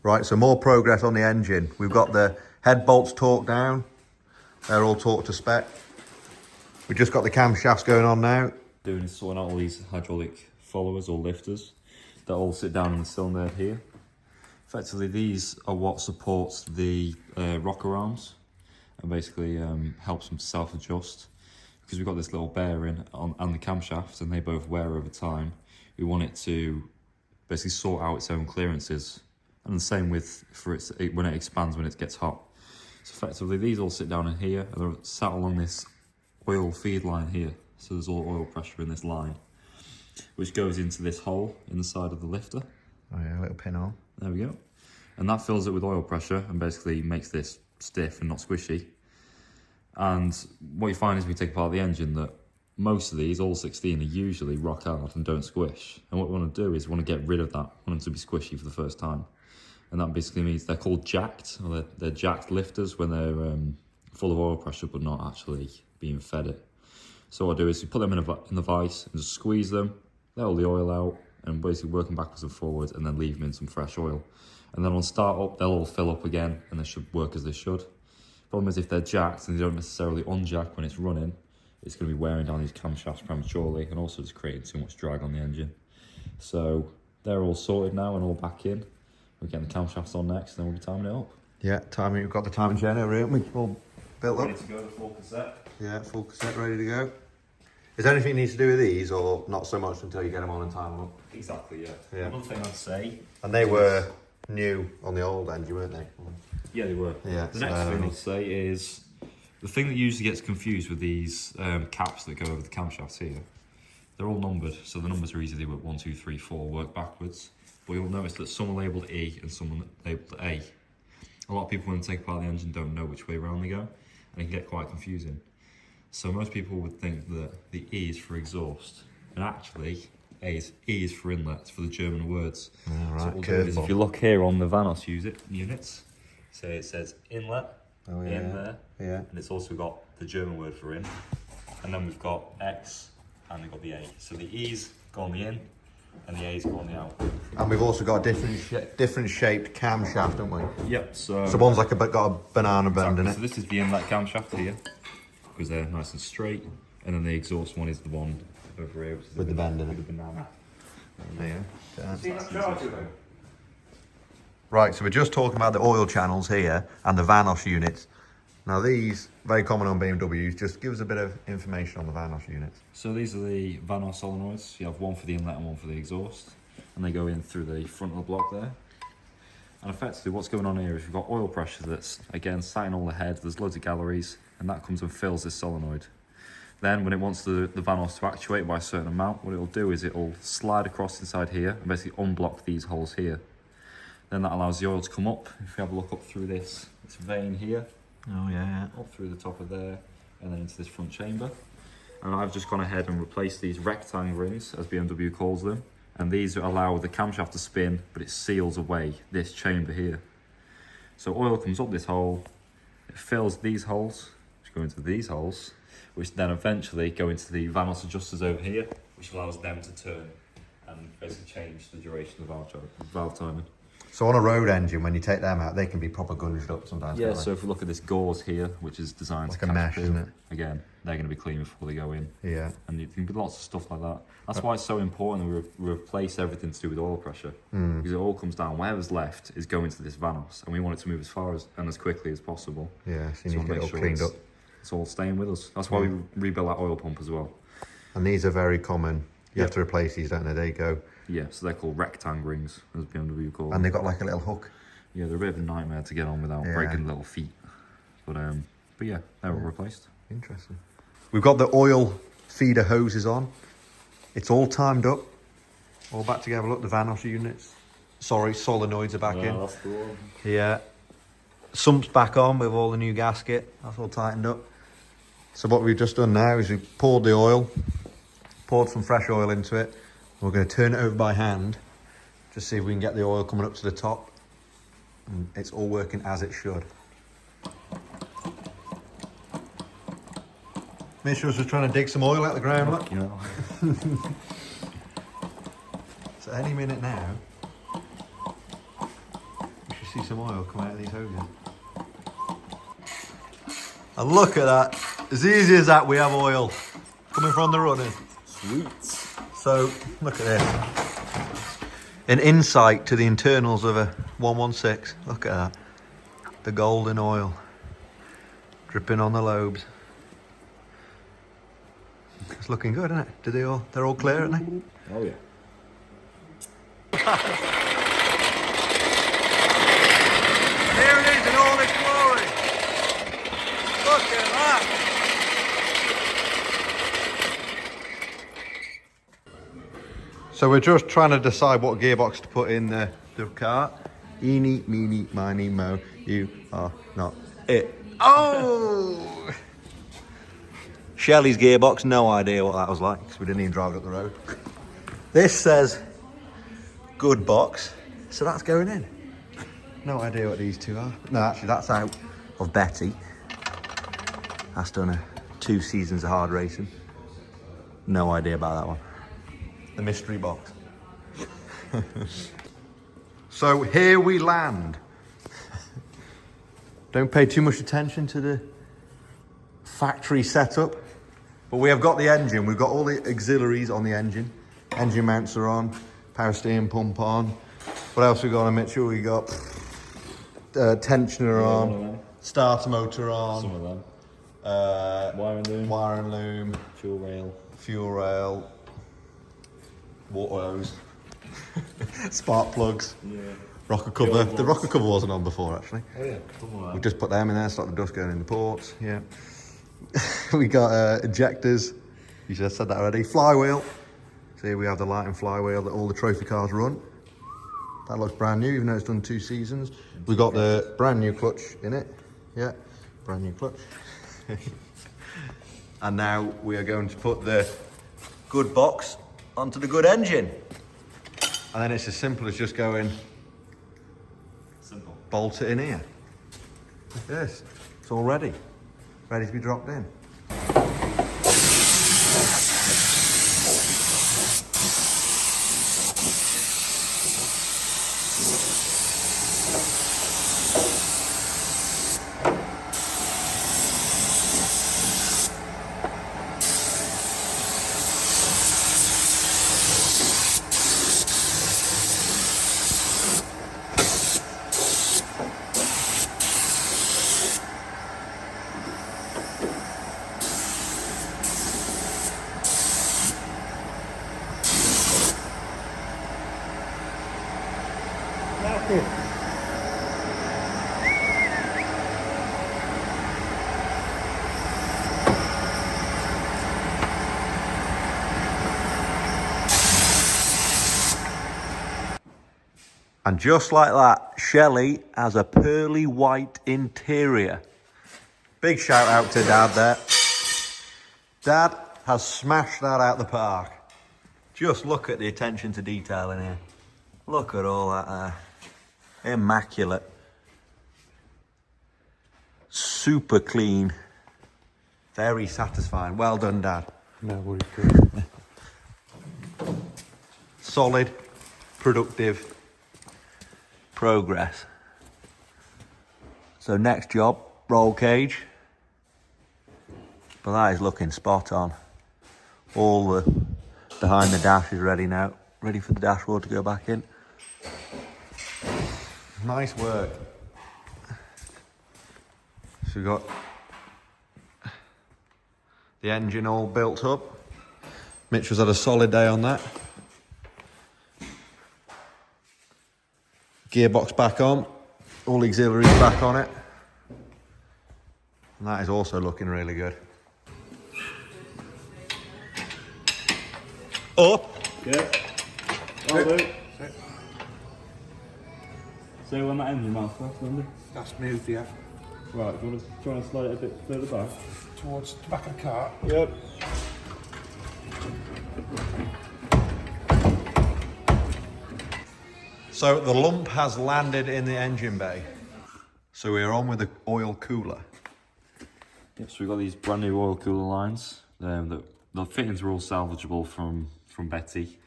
Right, so more progress on the engine. We've got the head bolts torqued down. They're all torqued to spec. We've just got the camshafts going on now. Doing is sorting out all these hydraulic followers or lifters that all sit down in the cylinder head here. Effectively, these are what supports the rocker arms and basically helps them self-adjust. Because we've got this little bearing and the camshaft, and they both wear over time. We want it to basically sort out its own clearances. And the same with when it expands, when it gets hot. So effectively, these all sit down in here, and they're sat along this oil feed line here. So there's all oil pressure in this line, which goes into this hole in the side of the lifter. Oh yeah, a little pinhole. There we go. And that fills it with oil pressure and basically makes this stiff and not squishy. And what you find is we take apart the engine that most of these, all 16, are usually rock hard and don't squish. And what we want to do is we want to get rid of that. We want them to be squishy for the first time. And that basically means they're called jacked, or they're jacked lifters when they're full of oil pressure but not actually being fed it. So what I do is we put them in the vise and just squeeze them, let all the oil out, and basically work them backwards and forwards, and then leave them in some fresh oil. And then on start up, they'll all fill up again, and they should work as they should. Problem is, if they're jacked and they don't necessarily unjack when it's running, it's going to be wearing down these camshafts prematurely, and also just creating too much drag on the engine. So they're all sorted now and all back in. We're getting the camshafts on next, and then we'll be timing it up. Yeah, timing. We've got the timing chain over here, haven't we? All built up. Ready to go, the full cassette. Yeah, full cassette ready to go. Is there anything you need to do with these, or not so much until you get them on and time them up? Exactly, yeah. Yeah. Another thing I'd say... And they were new on the old engine, weren't they? Yeah, they were. Yeah. The next thing I'd say is... The thing that usually gets confused with these caps that go over the camshafts here, they're all numbered, so the numbers are easily with 1, 2, 3, 4, work backwards. But you'll notice that some are labelled E and some are labelled A. A lot of people, when they take apart the engine, don't know which way around they go, and it can get quite confusing. So most people would think that the E is for exhaust, and actually E is for inlet, it's for the German words. Oh, right. So what we'll do is, if you look here on the Vanos units, say it says inlet, in there, and it's also got the German word for in, and then we've got X, and we've got the A. So the E's go on the in, and the A's go on the out. And we've also got a different shaped camshaft, haven't we? Yep, so one's like got a banana bend in it. So this is the inlet camshaft here, because they're nice and straight, and then the exhaust one is the one over here, which is with the bend in it. With the banana. Yeah. Right, so we're just talking about the oil channels here and the Vanos units. Now these, very common on BMWs, just give us a bit of information on the Vanos units. So these are the Vanos solenoids. You have one for the inlet and one for the exhaust, and they go in through the front of the block there. And effectively what's going on here is we've got oil pressure that's, again, sat in all the head, there's loads of galleries, and that comes and fills this solenoid. Then when it wants the Vanos to actuate by a certain amount, what it'll do is it'll slide across inside here and basically unblock these holes here. Then that allows the oil to come up. If we have a look up through this vein here, oh yeah, up through the top of there, and then into this front chamber. And I've just gone ahead and replaced these rectangle rings, as BMW calls them, and these allow the camshaft to spin, but it seals away this chamber here. So oil comes up this hole, it fills these holes, which go into these holes, which then eventually go into the Vanos adjusters over here, which allows them to turn and basically change the duration of valve timing. So on a road engine, when you take them out, they can be proper gunged up sometimes. Yeah, so if we look at this gauze here, which is designed like to a mesh, isn't it? Again, they're going to be clean before they go in. Yeah. And you can be lots of stuff like that. That's why it's so important that we replace everything to do with oil pressure. Because it all comes down. Whatever's left is going to this Vanos, and we want it to move as far as and as quickly as possible. Yeah, so you need to get it all cleaned up. It's all staying with us. That's why we rebuilt that oil pump as well. And these are very common. You have to replace these, don't they? There you go. Yeah, so they're called rectangle rings, as BMW call them. And they've got like a little hook. Yeah, they're a bit of a nightmare to get on without breaking little feet. But yeah, they're all replaced. Interesting. We've got the oil feeder hoses on. It's all timed up. All back together. Look, the Vanos units. Sorry, solenoids are back in. That's the one. Yeah. Sump's back on with all the new gasket. That's all tightened up. So what we've just done now is we've poured the oil, poured some fresh oil into it. We're going to turn it over by hand, just see if we can get the oil coming up to the top. And it's all working as it should. Mitchell's just trying to dig some oil out the ground, look. You know. So any minute now, we see some oil come out of these hoses. And look at that. As easy as that, we have oil coming from the runner. Sweet. So, look at this. An insight to the internals of a 116. Look at that. The golden oil dripping on the lobes. It's looking good, isn't it? They're all clear, aren't they? Oh yeah. Here it is in all its glory. Look at that. So we're just trying to decide what gearbox to put in the cart. Eeny, meeny, miny, mo. You are not it. Oh! Shelley's gearbox, no idea what that was like because we didn't even drive it up the road. This says good box, so that's going in. No idea what these two are. No, actually that's out of Betty. That's done 2 seasons of hard racing. No idea about that one. The mystery box. So here we land. Don't pay too much attention to the factory setup, but we have got the engine. We've got all the auxiliaries on the engine. Engine mounts are on, power steering pump on. What else we got on Mitchell? We got tensioner on, starter motor on. Some of them. Wire and loom. Fuel rail. Water hose. Spark plugs. Yeah. Rocker cover. The rocker cover wasn't on before, actually. Oh yeah. Somewhere. We've just put them in there, stop the dust going in the ports. Yeah. We got ejectors. You just said that already. Flywheel. So here we have the lighting flywheel that all the trophy cars run. That looks brand new, even though it's done 2 seasons. We've got the brand new clutch in it. Yeah, brand new clutch. And now we are going to put the good box onto the good engine. And then it's as simple as just going, Simple. bolt it in here. Like this. It's all ready. Ready to be dropped in. And just like that, Shelley has a pearly white interior. Big shout out to Dad there. Dad has smashed that out the park. Just look at the attention to detail in here. Look at all that there. Immaculate. Super clean. Very satisfying. Well done, Dad. No worries, good. Solid, productive progress. So next job, roll cage. But that is looking spot on. All the behind the dash is ready now. Ready for the dashboard to go back in. Nice work. So we've got the engine all built up. Mitch has had a solid day on that. Gearbox back on. All the auxiliaries back on it. And that is also looking really good. Up. Yeah. I'll do. So when that engine mounts left, Andy? That's moved, yeah. Right, do you want to try and slide it a bit further back? Towards the back of the car. Yep. So the lump has landed in the engine bay. So we're on with the oil cooler. Yep, so we've got these brand new oil cooler lines. The fittings are all salvageable from Betty,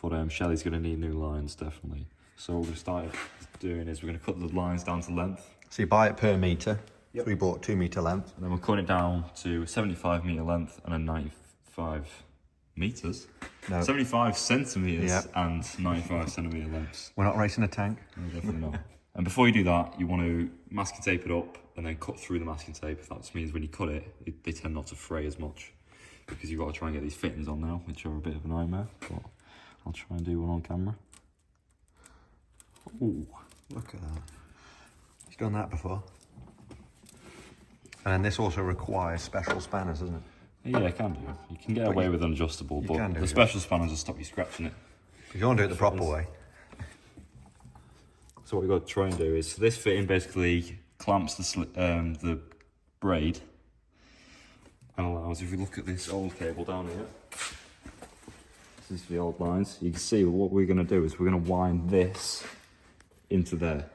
but Shelley's going to need new lines, definitely. So we'll just start doing is we're going to cut the lines down to length. So you buy it per metre. Yep. So we bought 2 metre length. And then we're cutting it down to 75 metre length and then 95 metres. No. 75 centimetres Yep. and 95 centimetre lengths. We're not racing a tank. No, definitely not. And before you do that, you want to masking tape it up and then cut through the masking tape. That just means when you cut it, they tend not to fray as much because you've got to try and get these fittings on now, which are a bit of a nightmare. But I'll try and do one on camera. Ooh, look at that. He's done that before. And this also requires special spanners, doesn't it? Yeah, it can do. You can get away with an adjustable, but the special spanners will stop you scratching it. If you want to do it the proper way. So what we've got to try and do is, this fitting basically clamps the braid and allows, if we look at this old cable down here, this is the old lines, you can see what we're going to do is we're going to wind this into there.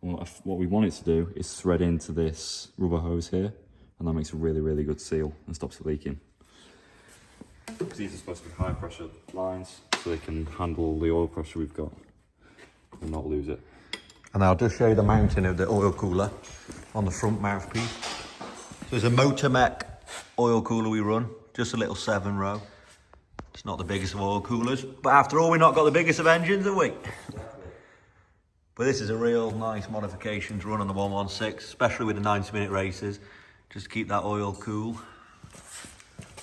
And what we want it to do is thread into this rubber hose here, and that makes a really, really good seal and stops it leaking. Because these are supposed to be high pressure lines, so they can handle the oil pressure we've got and not lose it. And I'll just show you the mounting of the oil cooler on the front mouthpiece. So it's a motor mech oil cooler we run, just a little 7-row. It's not the biggest of oil coolers, but after all, we've not got the biggest of engines, have we? But this is a real nice modification to run on the 116, especially with the 90-minute races, just to keep that oil cool.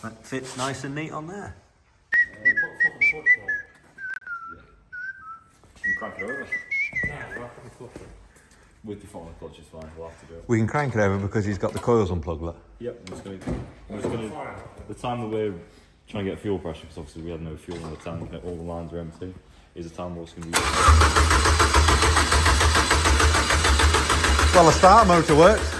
That fits nice and neat on there. You can crank it over. With the foot on the clutch is fine, we'll have to do it. We can crank it over because he's got the coils unplugged, look. Yep, the time that we're trying to get fuel pressure, because obviously we had no fuel in the tank, all the lines are empty, is the time we're also going to use it. Well, the starter motor works.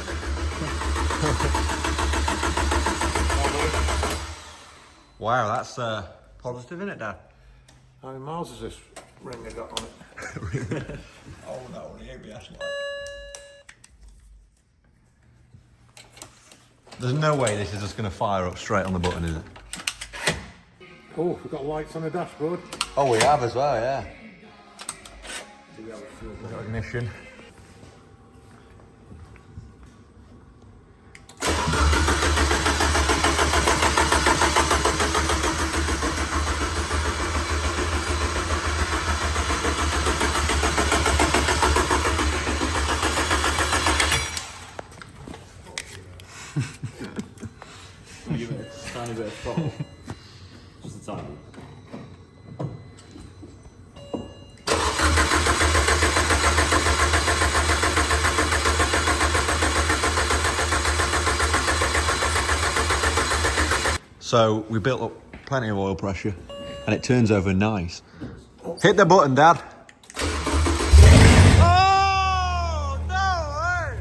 Wow, that's positive, isn't it, Dad? How many miles has this ringer got on it? Oh no, the ABS light. There's no way this is just going to fire up straight on the button, is it? Oh, we've got lights on the dashboard. Oh, we have as well, yeah. We've got ignition. Give it a tiny bit of throttle. Just a tiny. So we built up plenty of oil pressure and it turns over nice. Hit the button, Dad. Oh, no way!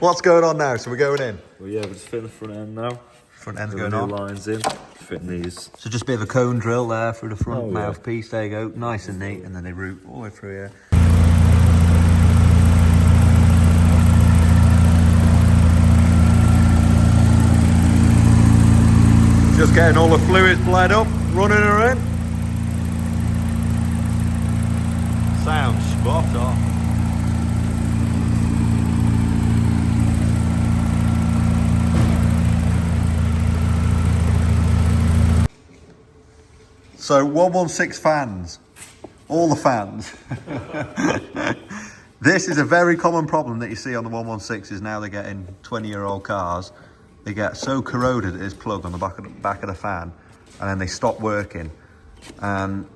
What's going on now? So we're going in? Well, yeah, we're just fitting the front end now. Front end's Got going the on. new lines in, fitting these. So just a bit of a cone drill there through the front Oh, yeah. mouthpiece. There you go, nice and neat, and then they route all the way through here. Just getting all the fluids bled up, running her in. Sounds spot on. So 116 fans, all the fans. This is a very common problem that you see on the 116s now. They're getting 20-year-old cars. They get so corroded at this plug on the back of the fan, and then they stop working. And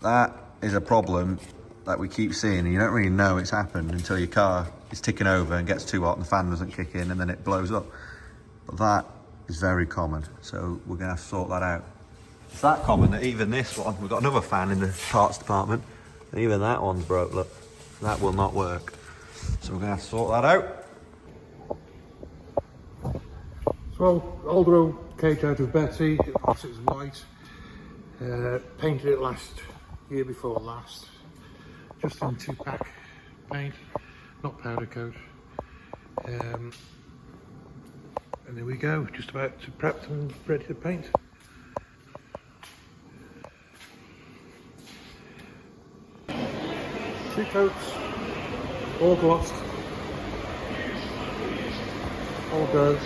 that is a problem that we keep seeing, and you don't really know it's happened until your car is ticking over and gets too hot and the fan doesn't kick in and then it blows up. But that is very common, so we're gonna have to sort that out. It's that common that even this one, we've got another fan in the parts department, and even that one's broke, look. That will not work. So we're gonna have to sort that out. So, old old cage out of Betty, it was white. Painted it year before last. Just in 2-pack paint, not powder coat. And there we go, just about to prep and ready to paint. Two coats, all glossed, all go.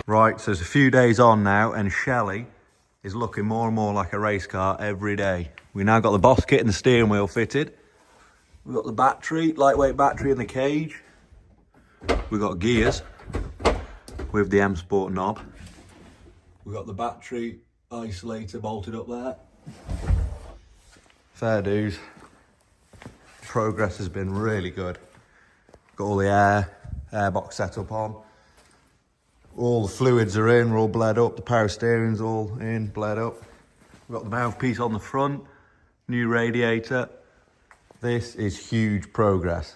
Right, so it's a few days on now, and Shelley is looking more and more like a race car every day. We now got the boss kit and the steering wheel fitted. We've got the battery, lightweight battery in the cage. We've got gears with the M Sport knob. We've got the battery isolator bolted up there. Fair dues. Progress has been really good. Got all the airbox set up on. All the fluids are in, we're all bled up. The power steering's all in, bled up. We've got the mouthpiece on the front, new radiator. This is huge progress.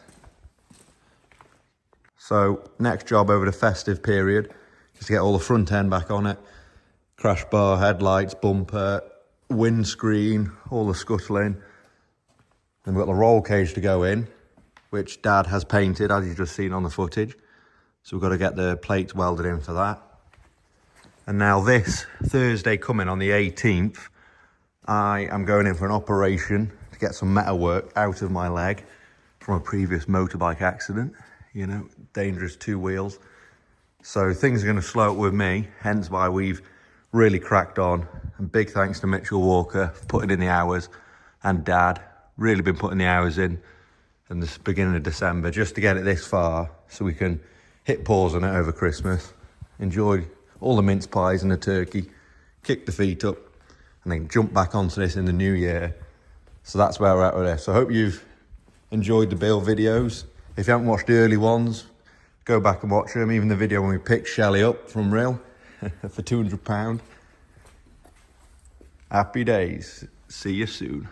So next job over the festive period is to get all the front end back on it. Crash bar, headlights, bumper, windscreen, all the scuttling. Then we've got the roll cage to go in, which Dad has painted, as you've just seen on the footage. So we've got to get the plates welded in for that. And now this Thursday coming on the 18th, I am going in for an operation to get some metal work out of my leg from a previous motorbike accident. You know, dangerous two wheels. So things are going to slow up with me, hence why we've really cracked on. And big thanks to Mitchell Walker for putting in the hours, and Dad, really been putting the hours in this beginning of December just to get it this far so we can hit pause on it over Christmas, enjoy all the mince pies and the turkey, kick the feet up, and then jump back onto this in the new year. So that's where we're at with this. So I hope you've enjoyed the build videos. If you haven't watched the early ones, go back and watch them. Even the video when we picked Shelley up from Rill for £200. Happy days. See you soon.